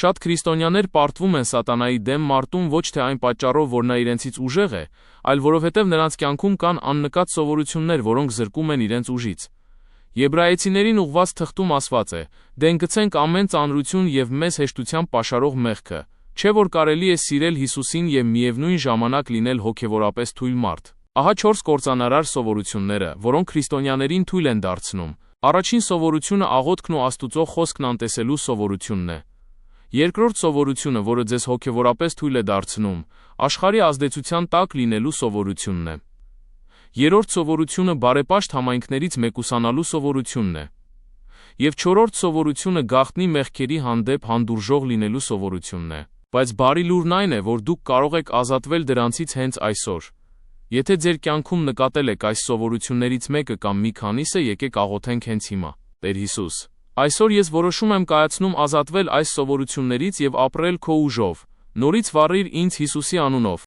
Շատ քրիստոնյաներ պարտվում են սատանայի դեմ մարտում ոչ թե այն պատճառով, որ նա իրենցից ուժեղ է, այլ որովհետև նրանց կյանքում կան աննկատ սովորություններ, որոնք զրկում են իրենց ուժից։ Եբրայեցիներին ուղղված թղթում ասված է. «Դե ընկցենք ամեն ծանրություն և մեզ հեշտությամբ պաշարող մեղքը, չէ՞ որ կարելի է սիրել Հիսուսին և միևնույն ժամանակ լինել հոգևորապես թույլ մարդ»։ Ահա 4 կործանարար սովորությունները, որոնք քրիստոնյաներին թույլ են դարձնում։ Առաջին սովորությունը աղոթքն ու Աստծո խոսքն անտեսելու սովորությունն է։ Երկրորդ սովորությունը, որը ձեզ հոգևորապես թույլ է դարձնում, աշխարհի ազդեցության տակ լինելու սովորությունն է։ Երրորդ սովորությունը բարեպաշտ համայնքներից մեկուսանալու սովորությունն է։ Եվ չորրորդ սովորությունը գաղտնի մեղքերի հանդեպ հանդուրժող լինելու սովորությունն է։ Բայց բարի լուրն այն է, որ դուք կարող եք ազատվել դրանցից հենց այսօր։ Եթե ձեր կյանքում նկատել եք այս սովորություններից մեկը կամ մի քանիսը, եկեք աղոթենք հենց հիմա։ Տեր Հիսուս, այսօր ես որոշում եմ կայացնում ազատվել այս սովորություններից և ապրել քո ուժով։ Նորից վառիր ինձ Հիսուսի անունով։